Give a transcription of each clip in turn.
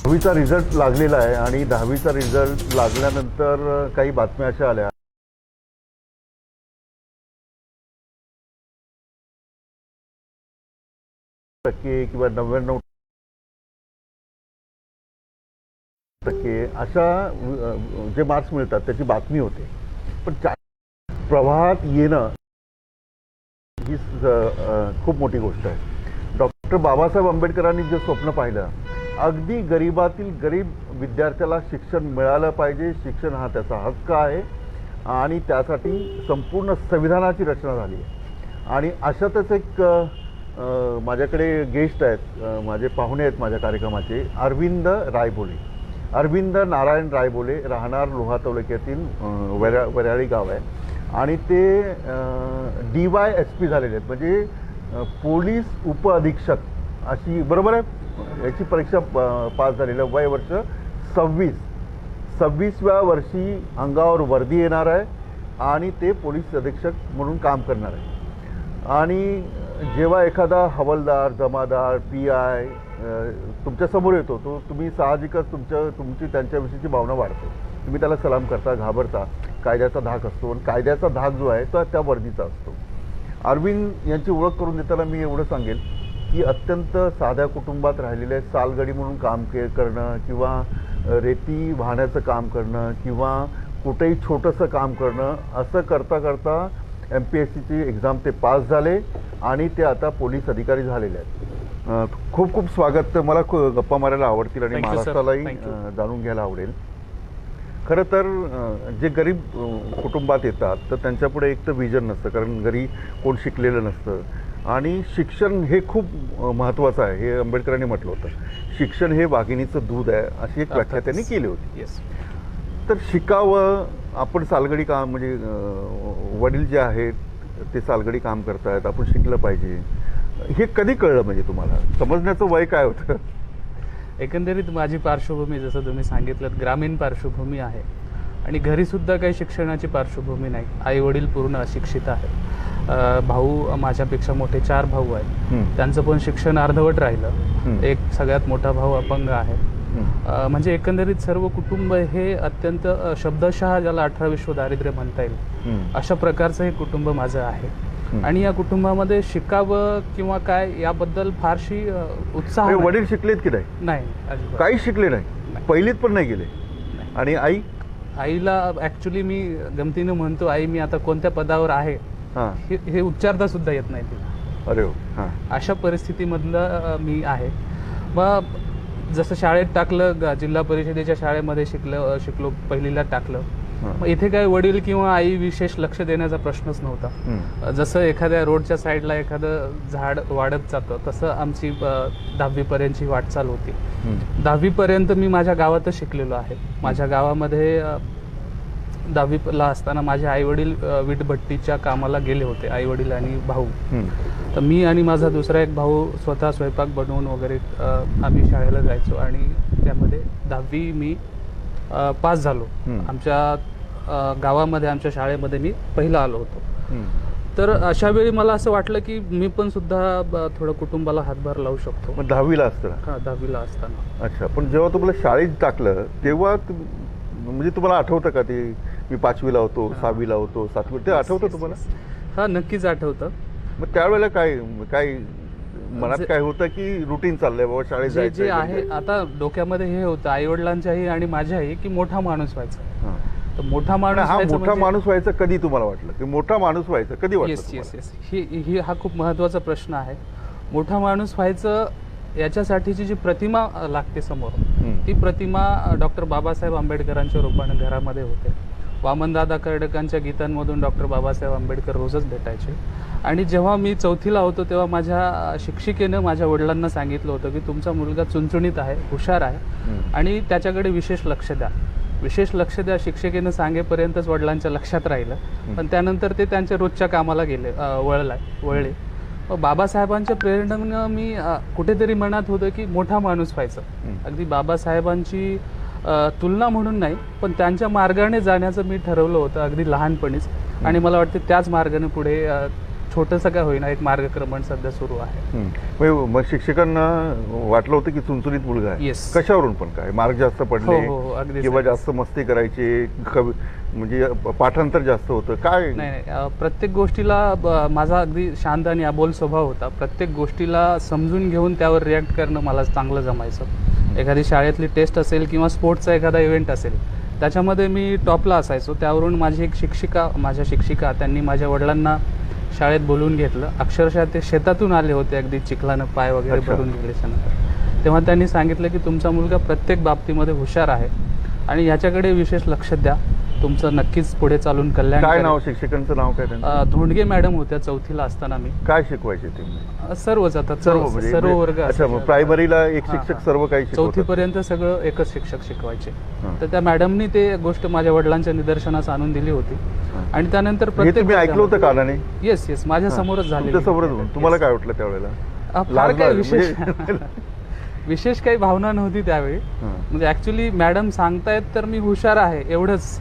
10वीचा result लागलेला आहे आणि 10वीचा रिझल्ट लागल्यानंतर काही बातम्या अशा आल्या टक्के किंवा 99% अशा जे मार्क्स मिळतात त्याची बातमी होते. पण प्रवाहात येणं ही खूप मोठी गोष्ट आहे. डॉक्टर बाबासाहेब आंबेडकरांनी जे स्वप्न पाहिलं, अगदी गरीबातील गरीब विद्यार्थ्याला शिक्षण मिळालं पाहिजे, शिक्षण हा त्याचा हक्क आहे आणि त्यासाठी संपूर्ण संविधानाची रचना झाली आहे. आणि अशातच एक माझ्याकडे गेस्ट आहेत, माझे पाहुणे आहेत माझ्या कार्यक्रमाचे, अरविंद रायबोले. अरविंद नारायण रायबोले, राहणार लोहा तालुक्यातील वऱ्याळी गाव आहे आणि ते DYSP झालेले आहेत, म्हणजे पोलीस उपअधीक्षक अशी, बरोबर आहे, याची परीक्षा पास झालेलं. वय वर्ष 26व्या वर्षी अंगावर वर्दी येणार आहे आणि ते पोलीस अधीक्षक म्हणून काम करणार आहे. आणि जेव्हा एखादा हवालदार, जमादार, PI तुमच्यासमोर येतो, तो तुम्ही साहजिकच तुमची त्यांच्याविषयीची भावना वाढते. तुम्ही त्याला सलाम करता, घाबरता. कायद्याचा धाक असतो आणि कायद्याचा धाक जो आहे तो त्या वर्दीचा असतो. अरविंद यांची ओळख करून देताना मी एवढं सांगेल की अत्यंत साध्या कुटुंबात राहिलेले, सालगडी म्हणून काम करणं किंवा रेती वाहण्याचं काम करणं किंवा कुठेही छोटंसं काम करणं, असं करता करता MPSCची एक्झाम ते पास झाले आणि ते आता पोलीस अधिकारी झालेले आहेत. खूप खूप स्वागत. मला गप्पा मारायला आवडतील आणि महाराष्ट्रालाही जाणून घ्यायला आवडेल. खरं तर जे गरीब कुटुंबात येतात तर त्यांच्यापुढे एक तर विजन नसतं, कारण घरी कोण शिकलेलं नसतं आणि शिक्षण हे खूप महत्त्वाचं आहे. हे आंबेडकरांनी म्हटलं होतं, शिक्षण हे वाघिणीचं दूध आहे, अशी एक व्याख्या त्यांनी केली होती. तर शिकावं, आपण सालगडी काम, म्हणजे वडील जे आहेत ते सालगडी काम करतायत, आपण शिकलं पाहिजे, हे कधी कळलं? म्हणजे तुम्हाला समजण्याचं वय काय होतं? एकंदरीत माझी पार्श्वभूमी, जसं तुम्ही सांगितलं, ग्रामीण पार्श्वभूमी आहे आणि घरीसुद्धा काही शिक्षणाची पार्श्वभूमी नाही. आई वडील पूर्ण अशिक्षित आहेत. भाऊ माझ्यापेक्षा मोठे 4 भाऊ आहेत, त्यांचं पण शिक्षण अर्धवट राहिलं. एक सगळ्यात मोठा भाऊ अपंग आहे. म्हणजे एकंदरीत सर्व कुटुंब हे अत्यंत शब्दशः ज्याला 18 विश्व दारिद्र्य म्हणता येईल अशा प्रकारचं हे कुटुंब माझं आहे. आणि या कुटुंबामध्ये शिकावं किंवा काय याबद्दल फारशी उत्साह. वडील शिकलेत की नाही? नाही, काही शिकले नाही, पहिलीत पण नाही गेले. आणि आईला ऍक्च्युली मी गमतीनं म्हणतो, आई मी आता कोणत्या पदावर आहे हे उच्चारता सुद्धा येत नाही तिला. अरे, अशा परिस्थितीमधलं मी आहे. मग जसं शाळेत टाकलं, जिल्हा परिषदेच्या शाळेमध्ये शिकलो, पहिलीला टाकलं. मग इथे काय वडील किंवा आई विशेष लक्ष देण्याचा प्रश्नच नव्हता. जसं एखाद्या रोडच्या साईडला एखादं झाड वाढत जातं तसं आमची 10वी पर्यंतची वाटचाल होती. 10वी पर्यंत मी माझ्या गावातच शिकलेलो आहे. माझ्या गावामध्ये 10वीला असताना माझे आई वडील वीटभट्टीच्या कामाला गेले होते, आई वडील आणि भाऊ. तर मी आणि माझा दुसरा एक भाऊ स्वतः स्वयंपाक बनवून वगैरे आम्ही शाळेला जायचो आणि त्यामध्ये 10वी मी पास झालो. आमच्या गावामध्ये, आमच्या शाळेमध्ये मी पहिला आलो होतो. तर अशा वेळी मला असं वाटलं की मी पण सुद्धा थोडं कुटुंबाला हातभार लावू शकतो. 10वीला असताना? 10वीला असताना. अच्छा. पण जेव्हा तुम्हाला शाळेत टाकलं तेव्हा म्हणजे तुम्हाला आठवतं का ते मी 5वीला होतो, 6वीला होतो, 7वी, ते आठवतं तुम्हाला? नक्कीच आठवतं. मग त्यावेळेला काय मनात काय होतं की रुटीन चाललंय बाबा शाळेत जे आहे आता डोक्यामध्ये हे होतं आई वडिलांच्याही आणि माझ्याही की मोठा माणूस व्हायचा. तर मोठा माणूस व्हायचं कधी तुम्हाला वाटलं की मोठा माणूस व्हायचं कधी वाटलं? येस, हा खूप महत्त्वाचा प्रश्न आहे. मोठा माणूस व्हायचं याच्यासाठीची जी प्रतिमा लागते समोर, ती प्रतिमा डॉक्टर बाबासाहेब आंबेडकरांच्या रूपाने घरामध्ये होते. वामनदादा कर्डकांच्या गीतांमधून डॉक्टर बाबासाहेब आंबेडकर रोजच भेटायचे. आणि जेव्हा मी 4थीला होतो तेव्हा माझ्या शिक्षिकेनं माझ्या वडिलांना सांगितलं होतं की तुमचा मुलगा चुणचुणीत आहे, हुशार आहे आणि त्याच्याकडे विशेष लक्ष द्या. शिक्षिकेनं सांगेपर्यंतच वडिलांच्या लक्षात राहिलं. पण त्यानंतर ते त्यांच्या रोजच्या कामाला वळले. बाबासाहेबांच्या प्रेरणेनं मी कुठेतरी मनात होतं की मोठा माणूस व्हायचं. अगदी बाबासाहेबांची तुलना म्हणून नाही, पण त्यांच्या मार्गाने जाण्याचं मी ठरवलं होतं अगदी लहानपणीच. आणि मला वाटतं त्याच मार्गाने पुढे छोटंसं काय होईना एक मार्गक्रमण सध्या सुरू आहे. मग शिक्षकांना वाटलं होतं की चुनचुनीत मुलगा आहे. Yes. कशावरून पण काय मार्क जास्त पडले हो, अगदीच, किंवा अगदीच. जास्त मस्ती करायचे म्हणजे पाठांतर जास्त होतं काय? नाही प्रत्येक गोष्टीला माझा अगदी शांत आणि अबोल स्वभाव होता. प्रत्येक गोष्टीला समजून घेऊन त्यावर रिॲक्ट करणं मला चांगलं जमायचं. एखादी शाळेतली टेस्ट असेल किंवा स्पोर्ट्सचा एखादा इव्हेंट असेल त्याच्यामध्ये मी टॉपला असायचो. त्यावरून माझी एक माझ्या शिक्षिका त्यांनी माझ्या वडिलांना शाळेत बोलवून घेतलं. अक्षरशः ते शेतातून आले होते, अगदी चिखलानं पाय वगैरे अच्छा. भरून गेल्याच्यानंतर. तेव्हा त्यांनी सांगितलं की तुमचा मुलगा प्रत्येक बाबतीमध्ये हुशार आहे आणि याच्याकडे विशेष लक्ष द्या, तुमचं नक्कीच पुढे चालून कल्याण काय करेल. नाव शिक्षकांचं नाव काय त्यांचं? धोंडगे मॅडम होत्या चौथीला असताना मी. काय शिकवायचे ते? सर्वच आता सर्व वर्ग अच्छा, असायचे. मग प्रायमरीला एक हां, शिक्षक हां. सर्व काही शिकवतात? चौथीपर्यंत सगळं एकच शिक्षक शिकवायचे. हां. तर त्या मॅडमनी ते गोष्ट माझ्या वडिलांच्या निदर्शनास आणून दिली होती हां. आणि त्यानंतर हे तुम्ही ऐकलं होतं कानाने? येस माझ्या समोरच झाले. तुमच्या समोरच. तुम्हाला काय वाटलं त्यावेळेला? फार लाजला काही म्हणजे? विशेष काही भावना नव्हती त्यावेळी. हां. म्हणजे ऍक्च्युली मॅडम सांगतायत तर मी हुशार आहे एवढंच.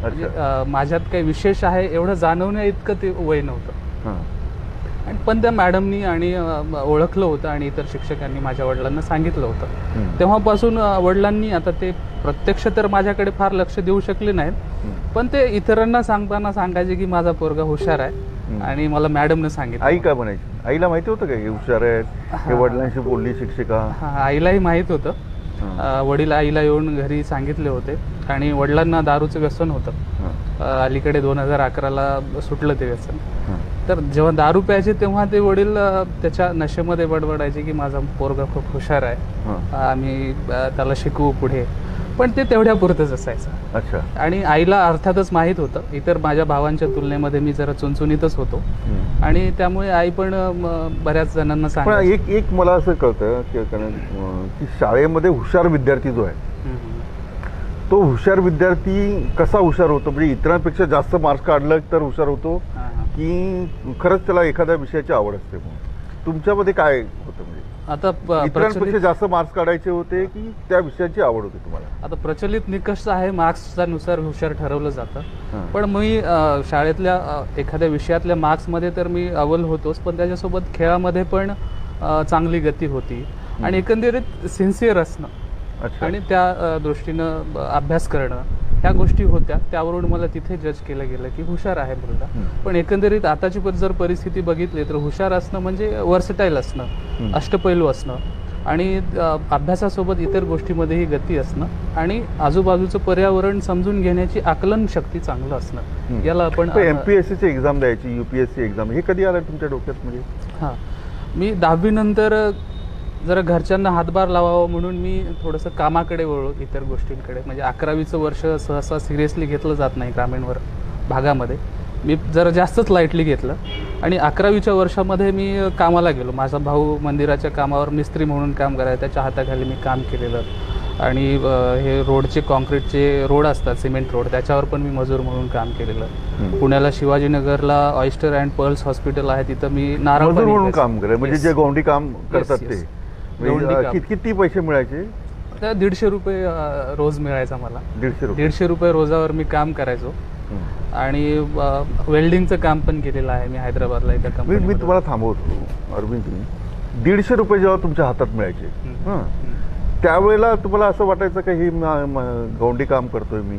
म्हणजे, अच्छा. माझ्यात काही विशेष आहे एवढं जाणवण्या इतकं ते वय नव्हतं. हां. आणि पण त्या मॅडमनी आणि ओळखलं होतं आणि इतर शिक्षकांनी माझ्या वडिलांना सांगितलं होतं. हम्म. तेव्हापासून वडिलांनी आता ते प्रत्यक्ष तर माझ्याकडे फार लक्ष देऊ शकले नाहीत, पण ते इतरांना सांगताना सांगायचे की माझा पोरगा हुशार आहे आणि मला मॅडमने सांगितलं. आई काय म्हणायची? आईला माहिती होतं का हे हुशार आहेत, हे हां. वडिलांशी बोलली शिक्षिका? हा, आईलाही माहीत होतं. हां. वडील आईला येऊन घरी सांगितले होते आणि वडिलांना दारूचं व्यसन होतं. हां. अलीकडे 2011ला सुटलं ते व्यसन. हां. तर जेव्हा दारू प्यायचे तेव्हा ते वडील त्याच्या नशेमध्ये बडबडायचे की माझा पोरगा खूप हुशार आहे, हां. आम्ही त्याला शिकवू पुढे. पण ते तेवढ्या पुरतच असायचं. अच्छा. आणि आईला अर्थातच माहीत होतं, इतर माझ्या भावांच्या तुलनेमध्ये मी जरा चुनचुनीतच होतो आणि त्यामुळे आई पण बऱ्याच जणांना पण सांगायची. एक मला असं कळतं की शाळेमध्ये हुशार विद्यार्थी जो आहे तो हुशार विद्यार्थी कसा हुशार होतो? म्हणजे इतरांपेक्षा जास्त मार्क्स काढलं तर हुशार होतो हां, हां. की खरंच त्याला एखाद्या विषयाची आवड असते? तुमच्यामध्ये काय होतं? म्हणजे आता इतरांपेक्षा जास्त मार्क्स काढायचे होते की त्या विषयाची आवड होती तुम्हाला? आता प्रचलित निकष आहे मार्क्सच्या नुसार हुशार ठरवलं जातं. हां. पण मी शाळेतल्या एखाद्या विषयातल्या मार्क्समध्ये तर मी अव्वल होतोच, पण त्याच्यासोबत खेळामध्ये पण चांगली गती होती आणि एकंदरीत सिन्सिअर असणं अच्छा. आणि त्या दृष्टीनं अभ्यास करणं ह्या गोष्टी होत्या. त्यावरून मला तिथे जज केलं गेलं की हुशार आहे मुलगा. पण एकंदरीत आताची जर परिस्थिती बघितली तर हुशार असणं म्हणजे वर्सटाईल असणं, अष्टपैलू असणं आणि अभ्यासासोबत इतर गोष्टीमध्येही गती असणं आणि आजूबाजूचं पर्यावरण समजून घेण्याची आकलन शक्ती चांगलं असणं, याला आपण MPSCची एक्झाम द्यायची, UPSC एक्झाम, हे कधी आलं तुमच्या डोक्यात? म्हणजे हां, मी 10वी नंतर जरा घरच्यांना हातभार लावावं म्हणून मी थोडंसं कामाकडे वळलो, इतर गोष्टींकडे. म्हणजे 11वीचं वर्ष सहसा सिरियसली घेतलं जात नाही ग्रामीण भागामध्ये. मी जरा जास्तच लाईटली घेतलं आणि 11वीच्या वर्षामध्ये मी कामाला गेलो. माझा भाऊ मंदिराच्या कामावर मिस्त्री म्हणून काम करायचा, त्याच्या हाताखाली मी काम केलेलं आणि हे रोडचे कॉन्क्रीटचे रोड असतात, सिमेंट रोड, त्याच्यावर पण मी मजूर म्हणून काम केलेलं. पुण्याला शिवाजीनगरला ऑयस्टर अँड पर्ल्स हॉस्पिटल आहे, तिथं मी मजूर म्हणून काम केलं. म्हणजे जे गौंडी काम करतात ते गौंडी काम. किती पैसे मिळायचे? तर 150 रुपये रोज मिळायचा मला. 150 रुपये रोजावर मी काम करायचो आणि वेल्डिंगचं काम पण केलेलं आहे मी हैदराबादला एका मी कंपनीमध्ये. तुम्हाला थांबवतो अरविंद. 150 रुपये जेव्हा तुमच्या हातात मिळायचे त्यावेळेला तुम्हाला असं वाटायचं का ही गौंडी काम करतोय मी?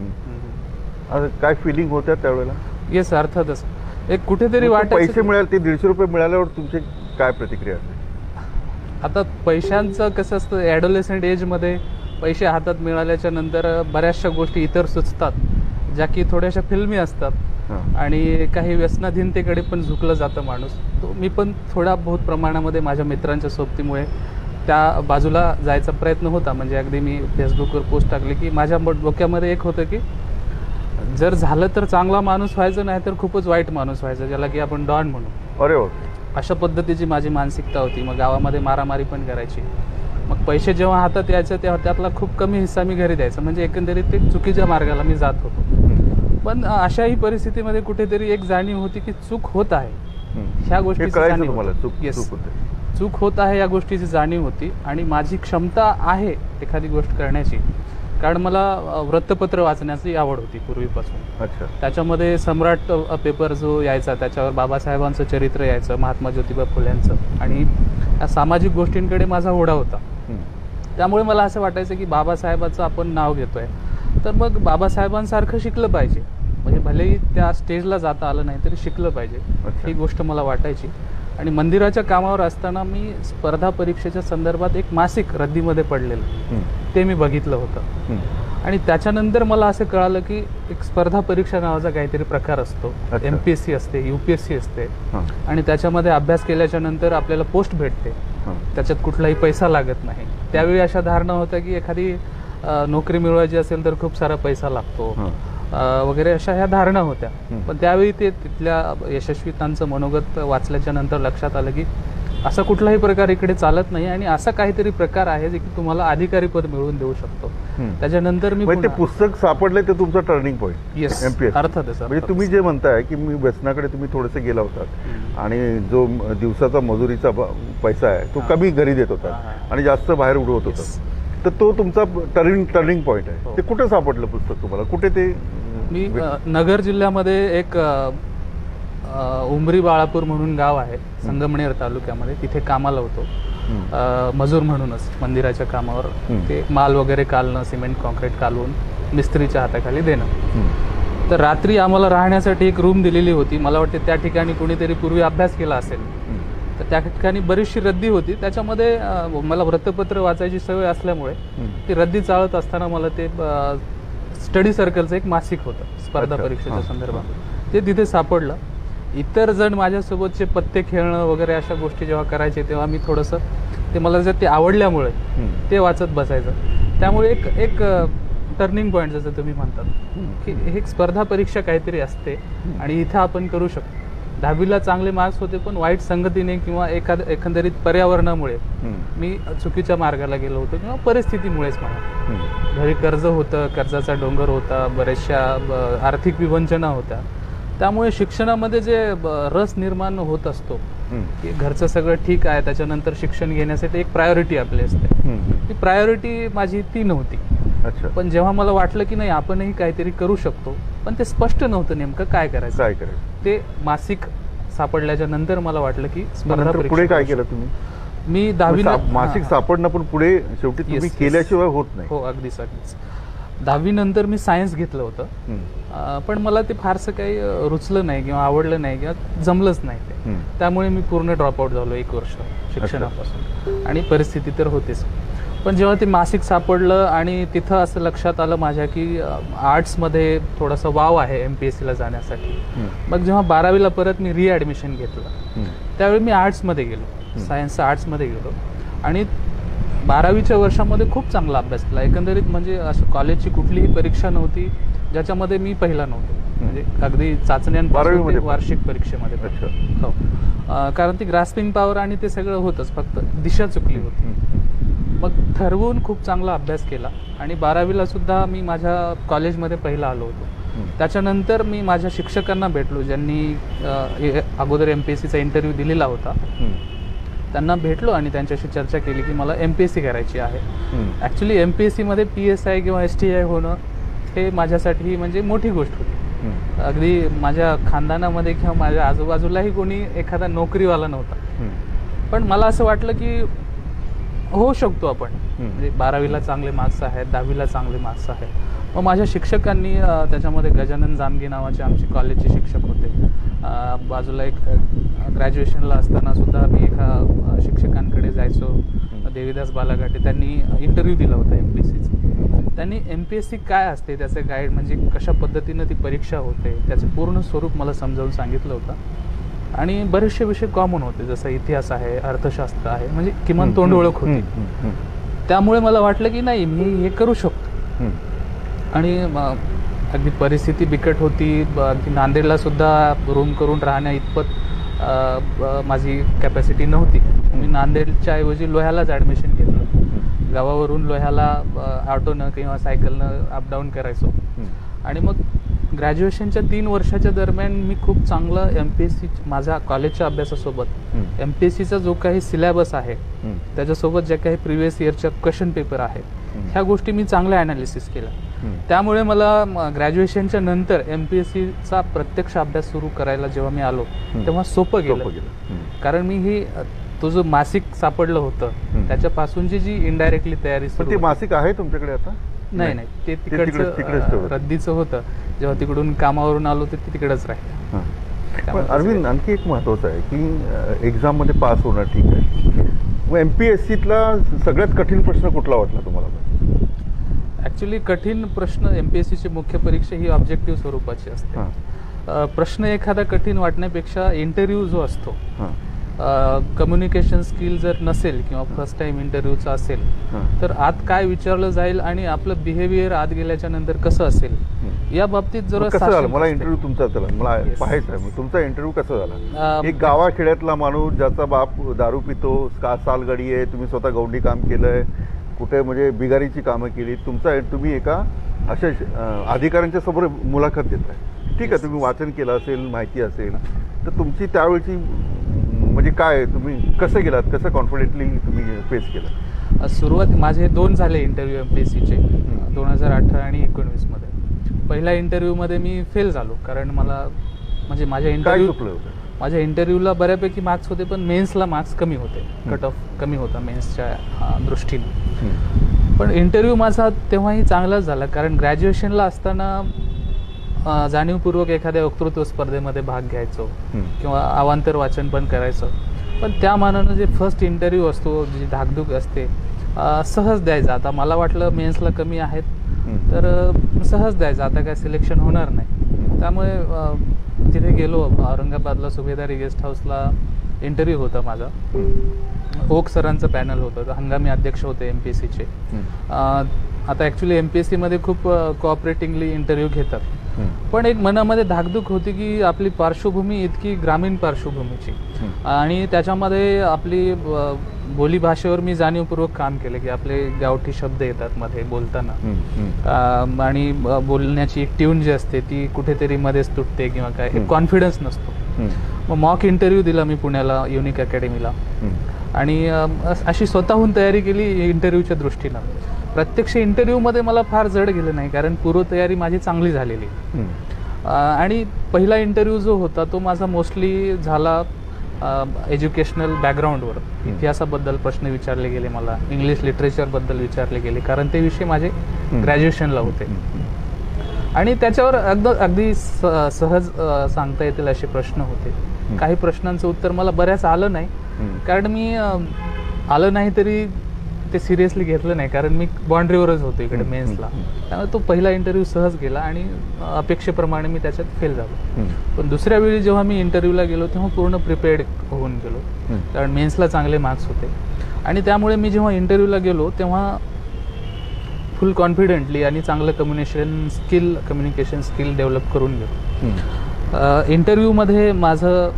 काय फिलिंग होत्या त्यावेळेला? येस, अर्थातच एक कुठेतरी पैसे वाटायचं. मिळाले, ते 150 रुपये मिळाल्यावर तुमची काय प्रतिक्रिया असते? आता पैशांचं कसं असतं, ॲडोलेसंट एजमध्ये पैसे हातात मिळाल्याच्या नंतर बऱ्याचशा गोष्टी इतर सुचतात ज्या की थोड्याशा फिल्मी असतात आणि काही व्यसनाधीनतेकडे पण झुकलं जातं माणूस. तो मी पण थोडा बहुत प्रमाणामध्ये माझ्या मित्रांच्या सोबतीमुळे त्या बाजूला जायचा प्रयत्न होता. म्हणजे अगदी मी फेसबुकवर पोस्ट टाकली की माझ्या डोक्यामध्ये एक होतं की जर झालं तर चांगला माणूस व्हायचं, नाही तर खूपच वाईट माणूस व्हायचं, ज्याला की आपण डॉन म्हणू. अरे हो. अशा पद्धतीची माझी मानसिकता होती. मग गावामध्ये मारामारी पण करायची. मग पैसे जेव्हा हातात यायचं तेव्हा त्यातला खूप कमी हिस्सा मी घरी द्यायचा. म्हणजे एकंदरीत ते चुकीच्या मार्गाला मी जात होतो. पण अशाही परिस्थितीमध्ये कुठेतरी एक जाणीव होती की चूक होत आहे, ह्या गोष्टीची जाणीव होती. Yes. चूक होत आहे या गोष्टीची जाणीव होती आणि माझी क्षमता आहे एखादी गोष्ट करण्याची. कारण मला वृत्तपत्र वाचण्याची आवड होती पूर्वीपासून. अच्छा. त्याच्यामध्ये सम्राट पेपर जो यायचा त्याच्यावर बाबासाहेबांचं चरित्र यायचं, महात्मा ज्योतिबा फुल्यांचं, आणि या सामाजिक गोष्टींकडे माझा ओढा होता. त्यामुळे मला असं वाटायचं की बाबासाहेबांचं आपण नाव घेतोय तर मग बाबासाहेबांसारखं शिकलं पाहिजे, म्हणजे भलेही त्या स्टेजला जाता आलं नाही तरी शिकलं पाहिजे, ही गोष्ट मला वाटायची. आणि मंदिराच्या कामावर असताना मी स्पर्धा परीक्षेच्या संदर्भात एक मासिक रद्दीमध्ये पडलेलं ते मी बघितलं होतं. आणि त्याच्यानंतर मला असं कळालं की एक स्पर्धा परीक्षा नावाचा काहीतरी प्रकार असतो, MPSC असते, UPSC असते, आणि त्याच्यामध्ये अभ्यास केल्याच्या नंतर आपल्याला पोस्ट भेटते, त्याच्यात कुठलाही पैसा लागत नाही. त्यावेळी अशा धारणा होत्या की एखादी नोकरी मिळवायची असेल तर खूप सारा पैसा लागतो वगैरे, अशा ह्या धारणा होत्या. पण त्यावेळी ते तिथल्या यशस्वीतांचं मनोगत वाचल्याच्या नंतर लक्षात आलं की असा कुठलाही प्रकार इकडे चालत नाही आणि असा काहीतरी प्रकार आहे जे की तुम्हाला अधिकारी पद मिळवून देऊ शकतो. त्याच्यानंतर मी ते पुस्तक सापडले ते तुमचं टर्निंग पॉईंट. येस, MPSC अर्थातच. म्हणजे तुम्ही जे म्हणताय की मी व्यसनाकडे तुम्ही थोडेसे गेला होतात आणि जो दिवसाचा मजुरीचा पैसा आहे तो कमी घरी देत होता आणि जास्त बाहेर उडवत होता, तर तो तुमचा टर्निंग पॉईंट आहे. ते कुठे सापडलं पुस्तक तुम्हाला, कुठे ते? मी नगर जिल्ह्यामध्ये एक उमरी बाळापूर म्हणून गाव आहे संगमनेर तालुक्यामध्ये, तिथे कामाला होतो मजूर म्हणूनच मंदिराच्या कामावर. ते माल वगैरे कालणं, सिमेंट कॉन्क्रीट कालवून मिस्त्रीच्या हाताखाली देणं. तर रात्री आम्हाला राहण्यासाठी एक रूम दिलेली होती. मला वाटते त्या ठिकाणी कोणीतरी पूर्वी अभ्यास केला असेल, तर त्या ठिकाणी बरीचशी रद्दी होती. त्याच्यामध्ये मला वृत्तपत्र वाचायची सवय असल्यामुळे ती रद्दी चालत असताना मला ते स्टडी सर्कलचं एक मासिक होतं स्पर्धा परीक्षेच्या संदर्भात, ते तिथे सापडलं. इतर जण माझ्यासोबतचे पत्ते खेळणं वगैरे अशा गोष्टी जेव्हा करायचे तेव्हा मी थोडंसं ते मला जर ते आवडल्यामुळे ते वाचत बसायचं. त्यामुळे एक टर्निंग पॉईंट जसं तुम्ही म्हणतात की हे एक स्पर्धा परीक्षा काहीतरी असते आणि इथं आपण करू शकतो. 10वीला चांगले मार्क्स होते पण वाईट संगतीने किंवा एकंदरीत पर्यावरणामुळे मी चुकीच्या मार्गाला गेलो होतो किंवा परिस्थितीमुळेच म्हणा. घरी कर्ज होतं, कर्जाचा डोंगर होता, बऱ्याचशा आर्थिक विवंचना होत्या. त्यामुळे शिक्षणामध्ये जे रस निर्माण होत असतो की घरचं सगळं ठीक आहे, त्याच्यानंतर शिक्षण घेण्यासाठी एक प्रायोरिटी आपली असते, ती प्रायोरिटी माझी ती नव्हती. पण जेव्हा मला वाटलं की नाही आपणही काहीतरी करू शकतो, पण ते स्पष्ट नव्हतं नेमकं काय करायचं. ते मासिक सापडल्याच्या नंतर मला वाटलं की स्पर्धा परीक्षा. पुढे काय केलं तुम्ही? मी 10वीला मासिक सापडणं पण पुढे शेवटी तुम्ही केल्याशिवाय होत नाही. हो, अगदीच. 10वी नंतर मी सायन्स घेतलं होतं, पण मला ते फारसं काही रुचलं नाही किंवा आवडलं नाही किंवा जमलंच नाही ते. त्यामुळे मी पूर्ण ड्रॉपआउट झालो 1 वर्ष शिक्षणापासून. आणि परिस्थिती तर होतीच. पण जेव्हा ते मासिक सापडलं आणि तिथं असं लक्षात आलं माझ्या की आर्ट्समध्ये थोडासा वाव आहे MPSCला जाण्यासाठी. मग जेव्हा 12वीला परत मी रिॲडमिशन घेतलं त्यावेळी मी आर्ट्समध्ये गेलो, सायन्सचं आर्ट्समध्ये गेलो आणि 12वीच्या वर्षामध्ये खूप चांगला अभ्यास केला. एकंदरीत म्हणजे असं कॉलेजची कुठलीही परीक्षा नव्हती ज्याच्यामध्ये मी पहिला नव्हतो, म्हणजे अगदी चाचण्यांपासून वार्षिक परीक्षेमध्ये. हो, कारण ती ग्रास्पिंग पॉवर आणि ते सगळं होतंच, फक्त दिशा चुकली होती. मग ठरवून खूप चांगला अभ्यास केला आणि 12वीला सुद्धा मी माझ्या कॉलेजमध्ये पहिला आलो होतो. त्याच्यानंतर मी माझ्या शिक्षकांना भेटलो ज्यांनी अगोदर MPSCचा इंटरव्ह्यू दिलेला होता. त्यांना भेटलो आणि त्यांच्याशी चर्चा केली की मला MPSC करायची आहे. ॲक्च्युली MPSCमध्ये PSI किंवा STI होणं हे माझ्यासाठी म्हणजे मोठी गोष्ट होती. अगदी माझ्या खानदानामध्ये किंवा माझ्या आजूबाजूलाही कोणी एखादा नोकरीवाला नव्हता. पण मला असं वाटलं की होऊ शकतो आपण, म्हणजे 12वीला चांगले मार्क्स आहेत, 10वीला चांगले मार्क्स आहेत. मग माझ्या शिक्षकांनी त्याच्यामध्ये गजानन जामगे नावाचे आमचे कॉलेजचे शिक्षक होते. बाजूला एक ग्रॅज्युएशनला असताना सुद्धा मी एका शिक्षकांकडे जायचो, देवीदास बालाघाटे. त्यांनी इंटरव्ह्यू दिला होता MPSCचा. त्यांनी MPSC काय असते त्याचं गाईड, म्हणजे कशा पद्धतीनं ती परीक्षा होते त्याचं पूर्ण स्वरूप मला समजावून सांगितलं होतं. आणि बरेचसे विषय कॉमन होते, जसं इतिहास आहे, अर्थशास्त्र आहे, म्हणजे किमान तोंड ओळख होती. त्यामुळे मला वाटलं की नाही मी हे करू शकतो. आणि अगदी परिस्थिती बिकट होती. अगदी नांदेडला सुद्धा रूम करून राहण्या इतपत माझी कॅपॅसिटी नव्हती. मी नांदेडच्या ऐवजी लोह्यालाच ॲडमिशन घेतलं. गावावरून लोह्याला ऑटोनं किंवा सायकलनं अपडाऊन करायचो. आणि मग ग्रॅज्युएशनच्या 3 वर्षाच्या दरम्यान मी खूप चांगलं MPSC माझ्या कॉलेजच्या अभ्यासासोबत MPSCचा जो काही सिलेबस आहे त्याच्यासोबत जे काही प्रिव्हियस इयरच्या क्वेश्चन पेपर आहेत ह्या गोष्टी मी चांगल्या ॲनालिसिस केल्या. त्यामुळे मला ग्रॅज्युएशनच्या नंतर MPSCचा प्रत्यक्ष अभ्यास सुरू करायला जेव्हा मी आलो तेव्हा सोपं गेलं. कारण मी ही तो जो मासिक सापडलं होतं त्याच्यापासूनची जी इनडायरेक्टली तयारी पण ते मासिक आहे तुमच्याकडे आता? नाही, ते तिकडचं रद्दीचं होतं. जेव्हा तिकडून कामावरून आलो ते तिकडंच राहिलं. पण अरविंद, आणखी एक महत्त्वाचं आहे की एक्झाममध्ये पास होणं ठीक आहे, मग MPSCतला सगळ्यात कठीण प्रश्न कुठला वाटला तुम्हाला? ॲक्च्युली कठीण प्रश्न MPSCची मुख्य परीक्षा ही ऑब्जेक्टिव्ह स्वरूपाची असते. प्रश्न एखादा कठीण वाटण्यापेक्षा इंटरव्ह्यू जो असतो, कम्युनिकेशन स्किल जर नसेल किंवा फर्स्ट टाइम इंटरव्ह्यूचा असेल तर आत काय विचारलं जाईल आणि आपलं बिहेवियर आत गेल्याच्या नंतर कसं असेल या बाबतीत जरा कसं झालं? मला इंटरव्ह्यू तुमचा चला मला पाहायचा आहे, तुमचा इंटरव्ह्यू कसा झाला? एक गावाखेड्यातला माणूस ज्याचा बाप दारू पितो, सालगडी आहे, तुम्ही स्वतः गौंडी काम केलंय, कुठे म्हणजे बिगारीची कामं केली, तुम्ही एका अशा अधिकाऱ्यांच्या समोर मुलाखत देताय. ठीक आहे, तुम्ही वाचन केलं असेल, माहिती असेल, तर तुमची त्यावेळची म्हणजे काय, तुम्ही कसं गेलात, कसं कॉन्फिडेंटली तुम्ही फेस केलं? सुरुवात माझे 2 झाले इंटरव्ह्यू MPSCचे 2018 आणि 19 मध्ये. पहिल्या इंटरव्ह्यूमध्ये मी फेल झालो कारण मला म्हणजे माझ्या इंटरव्ह्यूला बऱ्यापैकी मार्क्स होते पण मेन्सला मार्क्स कमी होते, कट ऑफ कमी होता मेन्सच्या दृष्टीने. पण इंटरव्ह्यू माझा तेव्हाही चांगलाच झाला कारण ग्रॅज्युएशनला असताना जाणीवपूर्वक एखाद्या वक्तृत्व स्पर्धेमध्ये भाग घ्यायचो किंवा अवांतर वाचन पण करायचं. पण त्या मानानं जे फर्स्ट इंटरव्ह्यू असतो, जी धाकधूक असते, सहज द्यायचं. आता मला वाटलं मेन्सला कमी आहेत तर सहज द्यायचं, आता काय सिलेक्शन होणार नाही. त्यामुळे तिथे गेलो. औरंगाबादला सुभेदारी गेस्ट हाऊसला इंटरव्ह्यू होता माझा. ओक सरांचं पॅनल होतं, हंगामी अध्यक्ष होते MPSCचे. आता ॲक्च्युली MPSCमध्ये खूप कोऑपरेटिंगली इंटरव्ह्यू घेतात, पण एक मनामध्ये धाकधूक होती की आपली पार्श्वभूमी इतकी ग्रामीण पार्श्वभूमीची आणि त्याच्यामध्ये आपली बोलीभाषेवर मी जाणीवपूर्वक काम केलं की आपले गावठी शब्द येतात मध्ये बोलताना आणि बोलण्याची एक ट्यून जी असते ती कुठेतरी मध्येच तुटते किंवा काय, एक कॉन्फिडन्स नसतो. मग मॉक इंटरव्ह्यू दिला मी पुण्याला युनिक अकॅडमीला आणि अशी स्वतःहून तयारी केली इंटरव्ह्यूच्या दृष्टीनं. प्रत्यक्ष इंटरव्ह्यूमध्ये मला फार जड गेलं नाही कारण पूर्वतयारी माझी चांगली झालेली. आणि पहिला इंटरव्ह्यू जो होता तो माझा मोस्टली झाला एज्युकेशनल बॅकग्राऊंडवर. इतिहासाबद्दल प्रश्न विचारले गेले मला, इंग्लिश लिटरेचरबद्दल विचारले गेले कारण ते विषय माझे ग्रॅज्युएशनला होते आणि त्याच्यावर अगदी सहज सांगता येतील असे प्रश्न होते. काही प्रश्नांचं उत्तर मला बऱ्याच आलं नाही कारण मी आलं नाही तरी ते सिरियसली घेतलं नाही कारण मी बाउंड्रीवरच होतो इकडे मेन्सला. त्यामुळे तो पहिला इंटरव्ह्यू सहज गेला आणि अपेक्षेप्रमाणे मी त्याच्यात फेल झालो. पण दुसऱ्या वेळी जेव्हा मी इंटरव्ह्यूला गेलो तेव्हा पूर्ण प्रिपेअर्ड होऊन गेलो कारण मेन्सला चांगले मार्क्स होते आणि त्यामुळे मी जेव्हा इंटरव्ह्यूला गेलो तेव्हा फुल कॉन्फिडेंटली आणि चांगलं कम्युनिकेशन स्किल डेव्हलप करून गेलो. इंटरव्ह्यूमध्ये माझं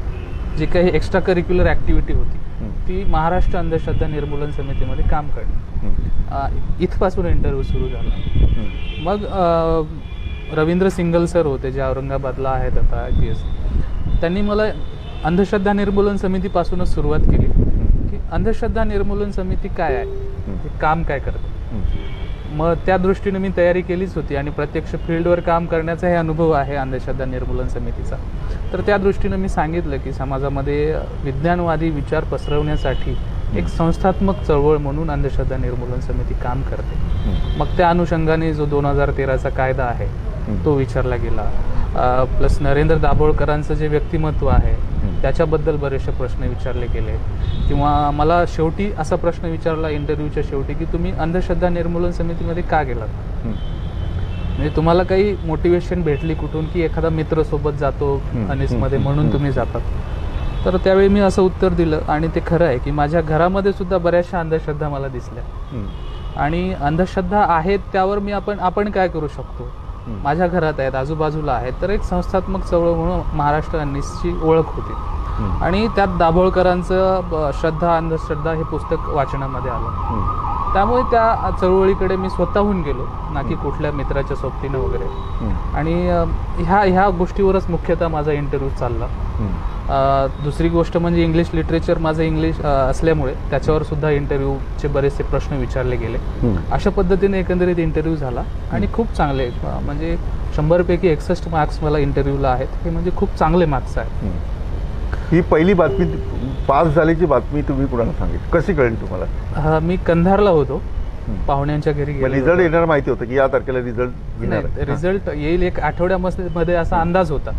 जे काही एक्स्ट्रा करिक्युलर ॲक्टिव्हिटी होती ती महाराष्ट्र अंधश्रद्धा निर्मूलन समितीमध्ये काम करणं, इथपासून इंटरव्ह्यू सुरू झाला. मग रवींद्र सिंगल सर होते जे औरंगाबादला आहेत आता IPS. त्यांनी मला अंधश्रद्धा निर्मूलन समितीपासूनच सुरुवात केली की अंधश्रद्धा निर्मूलन समिती काय आहे, काम काय करते. मग त्या दृष्टीने मी तयारी केलीच होती आणि प्रत्यक्ष फील्डवर काम करण्याचाही अनुभव आहे अंधश्रद्धा निर्मूलन समितीचा. तर त्या दृष्टीनं मी सांगितलं की समाजामध्ये विज्ञानवादी विचार पसरवण्यासाठी एक संस्थात्मक चळवळ म्हणून अंधश्रद्धा निर्मूलन समिती काम करते. मग त्या अनुषंगाने जो 2013चा कायदा आहे तो विचारला गेला, प्लस नरेंद्र दाभोळकरांचं जे व्यक्तिमत्व आहे त्याच्याबद्दल बरेचसे प्रश्न विचारले गेले किंवा मला शेवटी असा प्रश्न विचारला इंटरव्ह्यूच्या शेवटी की तुम्ही अंधश्रद्धा निर्मूलन समितीमध्ये का गेलात, म्हणजे तुम्हाला काही मोटिवेशन भेटली कुठून की एखादा मित्र सोबत जातो अनिसमध्ये म्हणून तुम्ही जातात. तर त्यावेळी मी असं उत्तर दिलं आणि ते खरं आहे की माझ्या घरामध्ये सुद्धा बऱ्याचशा अंधश्रद्धा मला दिसल्या आणि अंधश्रद्धा आहेत त्यावर मी आपण काय करू शकतो, माझ्या घरात आहेत, आजूबाजूला आहेत. तर एक संस्थात्मक चळवळ म्हणून महाराष्ट्र अनिसची ओळख होती आणि त्यात दाभोळकरांचं श्रद्धा अंधश्रद्धा हे पुस्तक वाचनामध्ये आलं. त्यामुळे त्या चळवळीकडे मी स्वतःहून गेलो, ना की कुठल्या मित्राच्या सोबतीनं वगैरे. आणि ह्या गोष्टीवरच मुख्यतः माझा इंटरव्ह्यू चालला. दुसरी गोष्ट म्हणजे इंग्लिश लिटरेचर, माझं इंग्लिश असल्यामुळे त्याच्यावर सुद्धा इंटरव्ह्यूचे बरेचसे प्रश्न विचारले गेले. अशा पद्धतीने एकंदरीत इंटरव्ह्यू झाला आणि खूप चांगले, म्हणजे 100पैकी 61 मार्क्स मला इंटरव्ह्यूला आहेत. हे म्हणजे खूप चांगले मार्क्स आहेत. ही पहिली बातमी, पास झाल्याची बातमी तुम्ही कुणाला सांगितली, कशी कळली तुम्हाला? मी कंधारला होतो, पाहुण्यांच्या घरी गेलो. रिझल्ट येणार माहिती होतं की या तारखेला रिझल्ट येणार आहे? रिझल्ट येईल एक आठवड्यामध्ये असा अंदाज होता.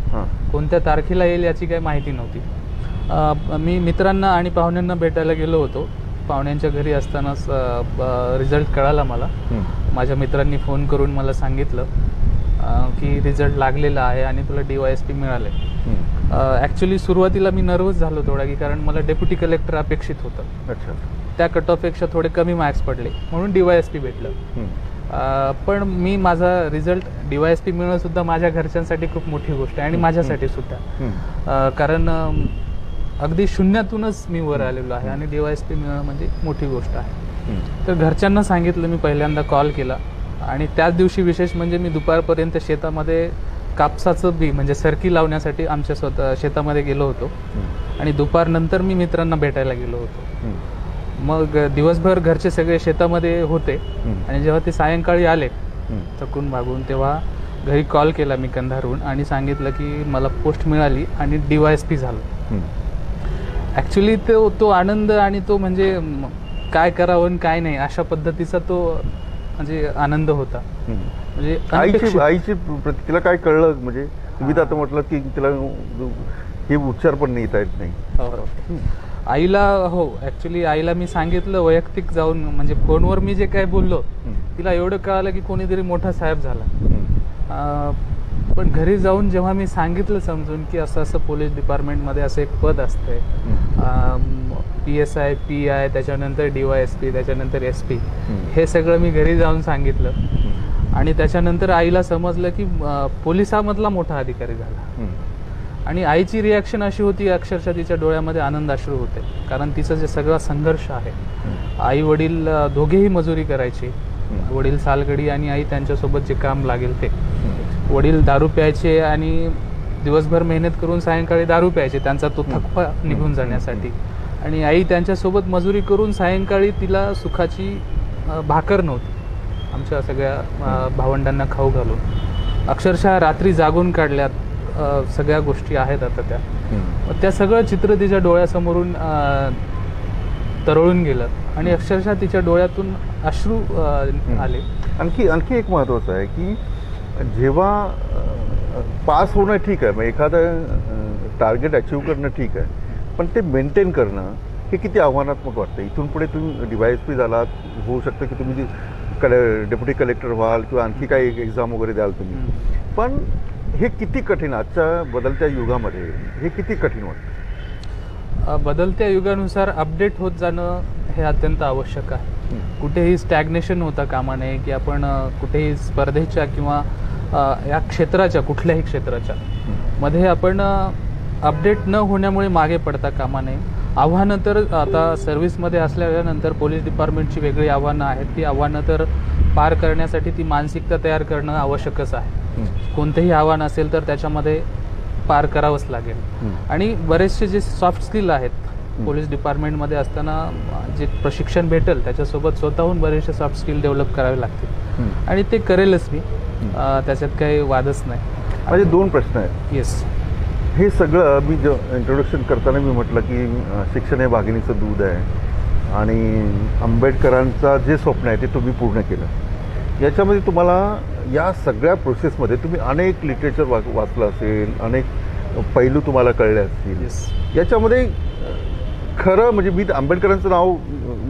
कोणत्या तारखेला येईल याची काही माहिती नव्हती. मी मित्रांना आणि पाहुण्यांना भेटायला गेलो होतो. पाहुण्यांच्या घरी असतानाच रिझल्ट कळाला मला. माझ्या मित्रांनी फोन करून मला सांगितलं की रिझल्ट लागलेला आहे आणि तुला DYSP मिळालं आहे. ॲक्च्युली सुरुवातीला मी नर्वस झालो थोडा, की कारण मला डेप्युटी कलेक्टर अपेक्षित होतं. अच्छा. त्या कट ऑफपेक्षा थोडे कमी मार्क्स पडले म्हणून DYSP भेटलं. पण मी माझा रिझल्ट DYSP मिळणं सुद्धा माझ्या घरच्यांसाठी खूप मोठी गोष्ट आहे आणि माझ्यासाठी सुद्धा. कारण अगदी शून्यातूनच मी वर आलेलो आहे आणि DYSP मिळणं म्हणजे मोठी गोष्ट आहे. तर घरच्यांना सांगितलं, मी पहिल्यांदा कॉल केला आणि त्याच दिवशी विशेष म्हणजे मी दुपारपर्यंत शेतामध्ये कापसाचं बी म्हणजे सरकी लावण्यासाठी आमच्या स्वतः शेतामध्ये गेलो होतो आणि दुपारनंतर मी मित्रांना भेटायला गेलो होतो. मग दिवसभर घरचे सगळे शेतामध्ये होते आणि जेव्हा ते सायंकाळी आले थकून मागून, तेव्हा घरी कॉल केला मी कंधारहून आणि सांगितलं की मला पोस्ट मिळाली आणि DYSP झालं. ॲक्च्युली तो आनंद आणि तो म्हणजे काय करावं आणि काय नाही अशा पद्धतीचा तो म्हणजे आनंद होता. म्हणजे आईची तिला काय कळलं? म्हणजे तुम्ही तर आता म्हटलं की तिला हे उच्चार पण नाही येत नाही. आईला, हो, ॲक्च्युली आईला मी सांगितलं वैयक्तिक जाऊन, म्हणजे फोनवर मी जे काय बोललो तिला एवढं कळालं की कोणीतरी मोठा साहेब झाला. पण घरी जाऊन जेव्हा मी सांगितलं समजून की असं असं पोलीस डिपार्टमेंटमध्ये असं एक पद असतंय, PSI, PI, त्याच्यानंतर DYSP, त्याच्यानंतर SP, हे सगळं मी घरी जाऊन सांगितलं आणि त्याच्यानंतर आईला समजलं की पोलिसामधला मोठा अधिकारी झाला. आणि आईची रिॲक्शन अशी होती, अक्षरशः तिच्या डोळ्यामध्ये आनंदाश्रू होते. कारण तिचा जे सगळा संघर्ष आहे, आई वडील दोघेही मजुरी करायचे, वडील सालगडी आणि आई त्यांच्यासोबत जे काम लागेल ते. वडील दारू प्यायचे आणि दिवसभर मेहनत करून सायंकाळी दारू प्यायचे, त्यांचा तो थकवा निघून जाण्यासाठी. आणि आई त्यांच्यासोबत मजुरी करून सायंकाळी तिला सुखाची भाकर नव्हती, आमच्या सगळ्या भावंडांना खाऊ घालून अक्षरशः रात्री जागून काढल्यात. सगळ्या गोष्टी आहेत आता त्या सगळं चित्र तिच्या डोळ्यासमोरून तरळून गेलं आणि अक्षरशः तिच्या डोळ्यातून अश्रू आले. आणखी एक महत्त्वाचं आहे की जेव्हा पास होणं ठीक आहे, मग एखादं टार्गेट अचीव करणं ठीक आहे, पण ते मेंटेन करणं हे किती आव्हानात्मक वाटतं. इथून पुढे तुम्ही DYSP झालात, होऊ शकतं की तुम्ही डेप्युटी कलेक्टर व्हाल किंवा आणखी काही एक्झाम वगैरे द्याल तुम्ही, पण हे किती कठीण, आजच्या बदलत्या युगामध्ये हे किती कठीण वाटतं? बदलत्या युगानुसार अपडेट होत जाणं हे अत्यंत आवश्यक आहे. कुठेही स्टॅग्नेशन होता कामा नये, की आपण कुठेही स्पर्धेच्या किंवा या क्षेत्राच्या कुठल्याही क्षेत्राच्या मध्ये आपण अपडेट न होण्यामुळे मागे पडता कामा नये. आव्हानं तर आता सर्व्हिसमध्ये असल्यानंतर पोलीस डिपार्टमेंटची वेगळी आव्हानं आहेत. ती आव्हानं तर पार करण्यासाठी ती मानसिकता तयार करणं आवश्यकच आहे. कोणतेही आव्हान असेल तर त्याच्यामध्ये पार करावंच लागेल. आणि बरेचसे जे सॉफ्ट स्किल आहेत पोलीस डिपार्टमेंटमध्ये असताना जे प्रशिक्षण भेटेल त्याच्यासोबत स्वतःहून बरेचसे सॉफ्ट स्किल डेव्हलप करावे लागतील आणि ते करेलच मी, त्याच्यात काही वादच नाही. माझे 2 प्रश्न आहेत. येस. हे सगळं मी इंट्रोडक्शन करताना मी म्हटलं की शिक्षण हे भागिनीचं दूध आहे आणि आंबेडकरांचा जे स्वप्न आहे ते तुम्ही पूर्ण केलं. याच्यामध्ये तुम्हाला या सगळ्या प्रोसेसमध्ये तुम्ही अनेक लिटरेचर वाचलं असेल, अनेक पैलू तुम्हाला कळले असतील. याच्यामध्ये खरं म्हणजे मी आंबेडकरांचं नाव,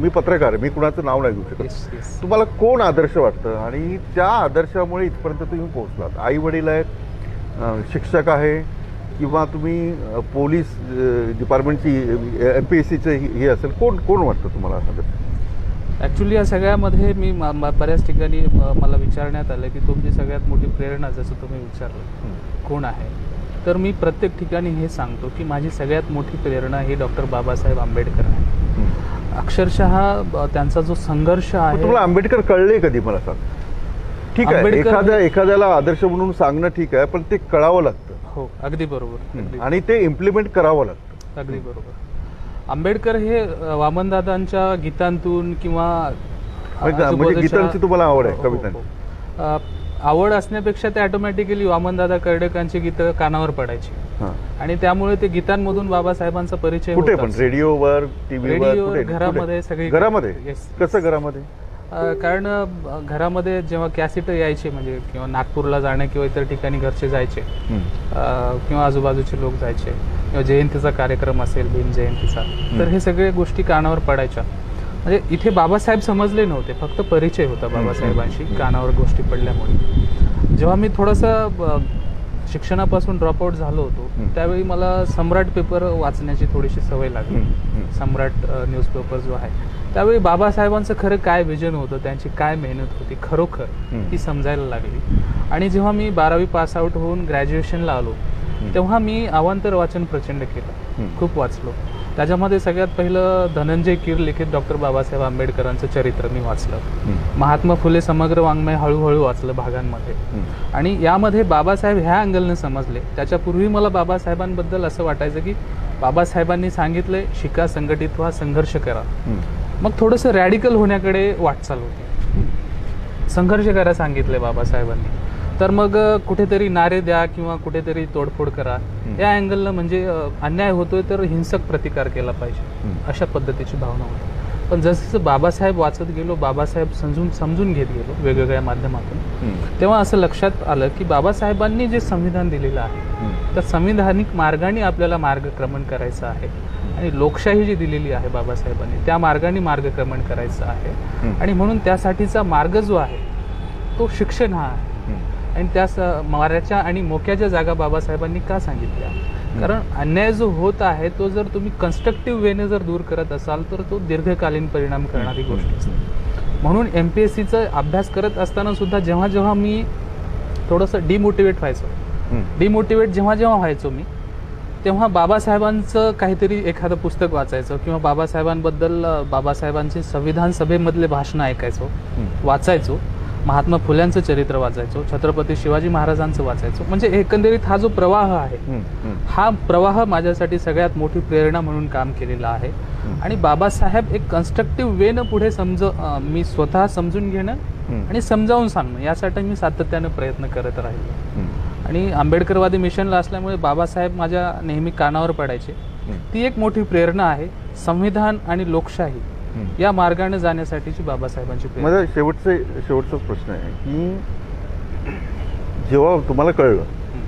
मी पत्रकार आहे, मी कुणाचं नाव नाही घेऊ शकत. तुम्हाला कोण आदर्श वाटतं आणि त्या आदर्शामुळे इथपर्यंत तुम्ही पोहोचलात? आई वडील आहेत, शिक्षक आहे किंवा तुम्ही पोलीस डिपार्टमेंटची MPSCचं हे असेल, कोण वाटतं तुम्हाला आदर्श? ॲक्च्युली या सगळ्यामध्ये मी बऱ्याच ठिकाणी मला विचारण्यात आलं की तुमची सगळ्यात मोठी प्रेरणा, जसं तुम्ही विचारलं कोण आहे, तर मी प्रत्येक ठिकाणी हे सांगतो की माझी सगळ्यात मोठी प्रेरणा ही डॉक्टर बाबासाहेब आंबेडकर आहे. अक्षरशः त्यांचा जो संघर्ष मग आहे. तुम्हाला आंबेडकर कळले कधी, मला सांग. ठीक आहे, आंबेडकर एखाद्याला आदर्श म्हणून सांगणं ठीक आहे, पण ते कळावं लागतं. हो, अगदी बरोबर. आणि ते इम्प्लिमेंट करावं लागतं. अगदी बरोबर. आंबेडकर हे वामनदादांच्या गीतांतून किंवा म्हणजे गीतांची तुम्हाला आवड आहे, हो, कवितांची? हो. आवड असण्यापेक्षा ते ऑटोमॅटिकली वामनदादा कर्डकांची गीतं कानावर पडायची आणि त्यामुळे ते गीतांमधून बाबासाहेबांचा परिचय कुठे होताच. पण रेडिओवर, टीव्हीवर, रेडिओवर, घरामध्ये, सगळी घरामध्ये. Yes. कसं घरामध्ये? कारण घरामध्ये जेव्हा कॅसेट यायचे, म्हणजे किंवा नागपूरला जाणे किंवा इतर ठिकाणी घरचे जायचे किंवा आजूबाजूचे लोक जायचे किंवा जयंतीचा कार्यक्रम असेल, भीम जयंतीचा, तर हे सगळे गोष्टी कानावर पडायच्या. म्हणजे इथे बाबासाहेब समजले नव्हते, फक्त परिचय होता बाबासाहेबांशी कानावर गोष्टी पडल्यामुळे. जेव्हा मी थोडंसं शिक्षणापासून ड्रॉपआउट झालो होतो त्यावेळी मला सम्राट पेपर वाचण्याची थोडीशी सवय लागली. सम्राट न्यूजपेपर जो आहे, त्यावेळी बाबासाहेबांचं खरं काय विजन होतं, त्यांची काय मेहनत होती खरोखर ती समजायला लागली. आणि जेव्हा मी 12वी पास आउट होऊन ग्रॅज्युएशनला आलो तेव्हा मी अवांतर वाचन प्रचंड केलं, खूप वाचलो. त्याच्यामध्ये सगळ्यात पहिलं धनंजय कीर लिखित डॉक्टर बाबासाहेब आंबेडकरांचं चरित्र मी वाचलं. महात्मा फुले समग्र वाङ्मय हळूहळू वाचलं भागांमध्ये. आणि यामध्ये बाबासाहेब ह्या अँगलने समजले. त्याच्यापूर्वी मला बाबासाहेबांबद्दल असं वाटायचं की बाबासाहेबांनी सांगितलंय शिका, संघटित व्हा, संघर्ष करा. मग थोडंसं रॅडिकल होण्याकडे वाटचाल होती. संघर्ष करा सांगितले बाबासाहेबांनी, तर मग कुठेतरी नारे द्या किंवा कुठेतरी तोडफोड करा, या अँगलनं म्हणजे अन्याय होतोय तर हिंसक प्रतिकार केला पाहिजे, अशा पद्धतीची भावना होती. पण जसं बाबासाहेब वाचत गेलो, बाबासाहेब समजून घेत गेलो वेगवेगळ्या माध्यमातून, तेव्हा असं लक्षात आलं की बाबासाहेबांनी जे संविधान दिलेलं आहे त्या संविधानिक मार्गाने आपल्याला मार्गक्रमण करायचं आहे. आणि लोकशाही जी दिलेली आहे बाबासाहेबांनी त्या मार्गाने मार्गक्रमण करायचं आहे. आणि म्हणून त्यासाठीचा मार्ग जो आहे तो शिक्षण हा आहे. आणि त्या माऱ्याच्या आणि मोक्याच्या जागा बाबासाहेबांनी का सांगितल्या? कारण अन्याय जो होत आहे तो जर तुम्ही कन्स्ट्रक्टिव्ह वेने जर दूर करत असाल तर तो दीर्घकालीन परिणाम करणारी गोष्ट असते. म्हणून MPSCचा अभ्यास करत असताना सुद्धा जेव्हा जेव्हा मी थोडंसं डिमोटिवेट जेव्हा व्हायचो मी, तेव्हा बाबासाहेबांचं काहीतरी एखादं पुस्तक वाचायचं किंवा बाबासाहेबांबद्दल बाबासाहेबांचे संविधान सभेमधले भाषणं ऐकायचो, वाचायचो, महात्मा फुल्यांचं चरित्र वाचायचो, छत्रपती शिवाजी महाराजांचं वाचायचो. म्हणजे एकंदरीत हा जो प्रवाह आहे हा प्रवाह माझ्यासाठी सगळ्यात मोठी प्रेरणा म्हणून काम केलेला आहे. आणि बाबासाहेब एक कन्स्ट्रक्टिव्ह वेनं पुढे मी स्वतः समजून घेणं आणि समजावून सांगणं यासाठी मी सातत्यानं प्रयत्न करत राहिलो. आणि आंबेडकरवादी मिशनला असल्यामुळे बाबासाहेब माझ्या नेहमी कानावर पडायचे. ती एक मोठी प्रेरणा आहे. संविधान आणि लोकशाही या मार्गाने जाण्यासाठीची बाबासाहेबांची प्रेरणा. माझा शेवटचाच प्रश्न आहे की जेव्हा तुम्हाला कळलं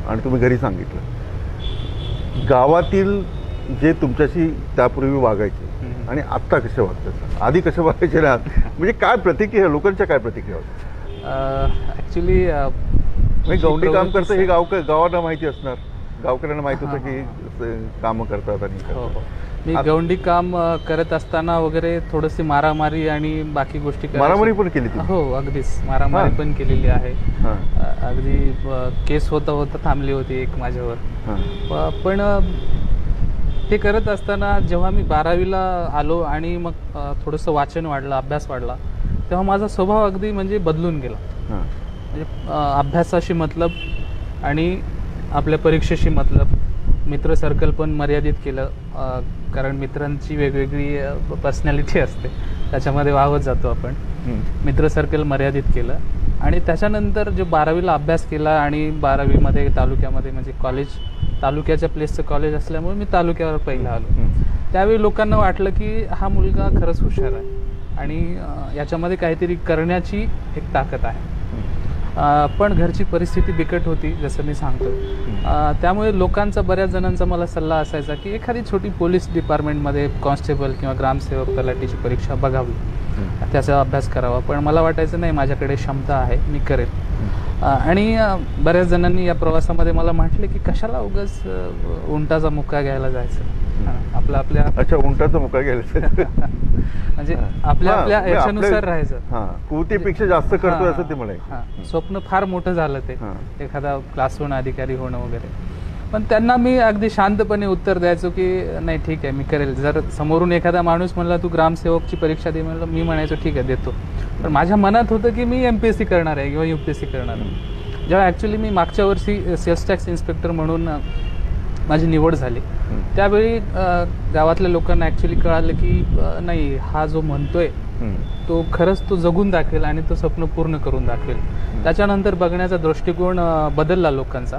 आणि तुम्ही घरी सांगितलं, गावातील जे तुमच्याशी त्यापूर्वी वागायचे आणि आत्ता कसे वागतात, आधी कसे वागायचे ना, म्हणजे काय प्रतिक्रिया, लोकांच्या काय प्रतिक्रिया होत्या? ॲक्च्युली गौंडी काम करतं हे गावाला माहिती असणार, गावकऱ्यांना माहित होतं की कामं करतात. आणि मी गौंडी काम करत असताना वगैरे थोडीशी मारामारी आणि बाकी गोष्टी मारामारी पण केली? हो, अगदीच मारामारी पण केलेली आहे. अगदी केस होता थांबली होती एक माझ्यावर. पण ते करत असताना जेव्हा मी 12वीला आलो आणि मग थोडंसं वाचन वाढलं, अभ्यास वाढला, तेव्हा माझा स्वभाव अगदी म्हणजे बदलून गेला. म्हणजे अभ्यासाशी मतलब आणि आपल्या परीक्षेशी मतलब, मित्र सर्कल पण मर्यादित केलं. कारण मित्रांची वेगवेगळी पर्सनॅलिटी असते, त्याच्यामध्ये वाहत जातो आपण. मित्र सर्कल मर्यादित केलं आणि त्याच्यानंतर जो 12वीला अभ्यास केला आणि 12वीमध्ये तालुक्यामध्ये, म्हणजे कॉलेज तालुक्याच्या प्लेसचं कॉलेज असल्यामुळे मी तालुक्यावर पहिला आलो. त्यावेळी लोकांना वाटलं की हा मुलगा खरंच हुशार आहे आणि याच्यामध्ये काहीतरी करण्याची एक ताकद आहे. पण घरची परिस्थिती बिकट होती जसं मी सांगतो. त्यामुळे लोकांचा, बऱ्याच जणांचा मला सल्ला असायचा की एखादी छोटी पोलीस डिपार्टमेंटमध्ये कॉन्स्टेबल किंवा ग्रामसेवक तलाठीची परीक्षा बघावी, त्याचा अभ्यास करावा. पण मला वाटायचं नाही, माझ्याकडे क्षमता आहे, मी करेल. आणि बऱ्याच जणांनी या प्रवासामध्ये मला म्हटले की कशाला उगाच उंटाचा मुक्का घ्यायला जायचं, आपल्या अच्छा, उंटाचा मुक्का घ्यायला म्हणजे आपल्या याच्यानुसार राहायचं, कुवतीपेक्षा जास्त करतोय असं ते म्हणाले. स्वप्न फार मोठं झालं ते, एखादा क्लास 1 अधिकारी होणं वगैरे. पण त्यांना मी अगदी शांतपणे उत्तर द्यायचो की नाही ठीक आहे मी करेल. जर समोरून एखादा माणूस म्हणला तू ग्रामसेवकची परीक्षा दे म्हणलं, मी म्हणायचो ठीक आहे देतो. पण माझ्या मनात होतं की मी MPSC करणार आहे किंवा UPSC करणार आहे. जेव्हा ॲक्च्युली मी मागच्या वर्षी सेल्स टॅक्स इन्स्पेक्टर म्हणून माझी निवड झाली, त्यावेळी गावातल्या लोकांना ॲक्च्युली कळालं की नाही हा जो म्हणतोय तो खरंच तो जगून दाखवेल आणि तो स्वप्न पूर्ण करून दाखवेल. त्याच्यानंतर बघण्याचा दृष्टिकोन बदलला लोकांचा.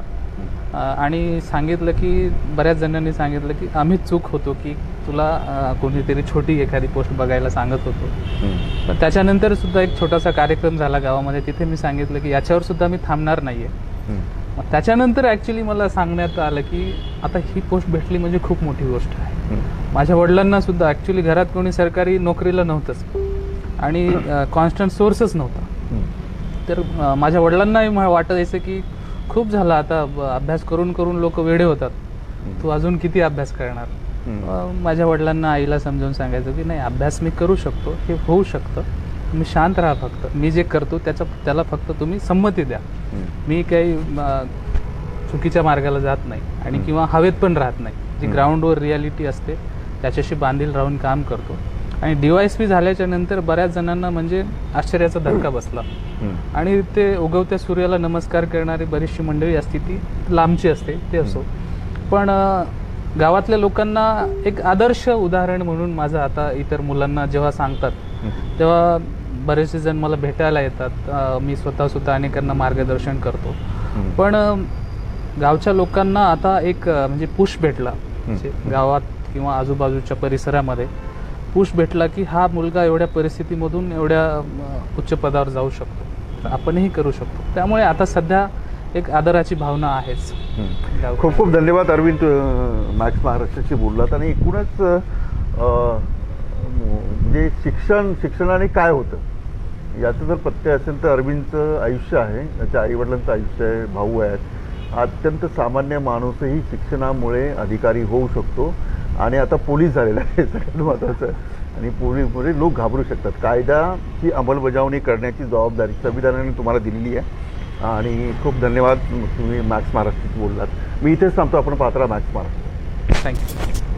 आणि सांगितलं की बऱ्याच जणांनी सांगितलं की आम्हीच चूक होतो की तुला कोणीतरी छोटी एखादी पोस्ट बघायला सांगत होतो. पण त्याच्यानंतर सुद्धा एक छोटासा कार्यक्रम झाला गावामध्ये, तिथे मी सांगितलं की याच्यावर सुद्धा मी थांबणार नाही आहे. मग त्याच्यानंतर ॲक्च्युली मला सांगण्यात आलं की आता ही पोस्ट भेटली म्हणजे खूप मोठी गोष्ट आहे. माझ्या वडिलांना सुद्धा ॲक्च्युली घरात कोणी सरकारी नोकरीला नव्हतंच आणि कॉन्स्टंट सोर्सच नव्हता. तर माझ्या वडिलांनाही वाटायचं की खूप झाला आता अभ्यास करून करून लोक वेडे होतात, तू अजून किती अभ्यास करणार. माझ्या वडिलांना आईला समजावून सांगायचं की नाही अभ्यास मी करू शकतो, हे होऊ शकतं, तुम्ही शांत राहा, फक्त मी जे करतो त्याला फक्त तुम्ही संमती द्या. मी काही चुकीच्या मार्गाला जात नाही आणि किंवा हवेत पण राहत नाही. जी ग्राउंडवर रियालिटी असते त्याच्याशी बांधील राहून काम करतो. आणि DYSP झाल्याच्या नंतर बऱ्याच जणांना म्हणजे आश्चर्याचा धक्का बसला आणि ते उगवत्या सूर्याला नमस्कार करणारी बरीचशी मंडळी असते, ती लांबची असते ते असो. पण गावातल्या लोकांना एक आदर्श उदाहरण म्हणून माझं आता इतर मुलांना जेव्हा सांगतात तेव्हा बरेचसे जण मला भेटायला येतात. मी स्वतः अनेकांना मार्गदर्शन करतो. पण गावच्या लोकांना आता एक म्हणजे पुश भेटला, म्हणजे गावात किंवा आजूबाजूच्या परिसरामध्ये पुश भेटला की हा मुलगा एवढ्या परिस्थितीमधून एवढ्या उच्च पदावर जाऊ शकतो, तर आपणही करू शकतो. त्यामुळे आता सध्या एक आदराची भावना आहेच. खूप खूप धन्यवाद अरविंद, मॅक्स महाराष्ट्राशी बोललात. आणि एकूणच म्हणजे शिक्षणाने काय होतं याचं जर प्रत्यय असेल तर अरविंदचं आयुष्य आहे, त्याच्या आईवडिलांचं आयुष्य आहे, भाऊ आहेत. अत्यंत सामान्य माणूसही शिक्षणामुळे अधिकारी होऊ शकतो आणि आता पोलीस झालेला आहे, सगळ्यात महत्त्वाचं. आणि पोलीसमध्ये लोक घाबरू शकतात. कायद्याची अंमलबजावणी करण्याची जबाबदारी संविधानाने तुम्हाला दिलेली आहे. आणि खूप धन्यवाद, तुम्ही मॅक्स महाराष्ट्राशी बोललात. मी इथेच थांबतो, आपण पाहत राहा मॅक्स महाराष्ट्र. थँक्यू.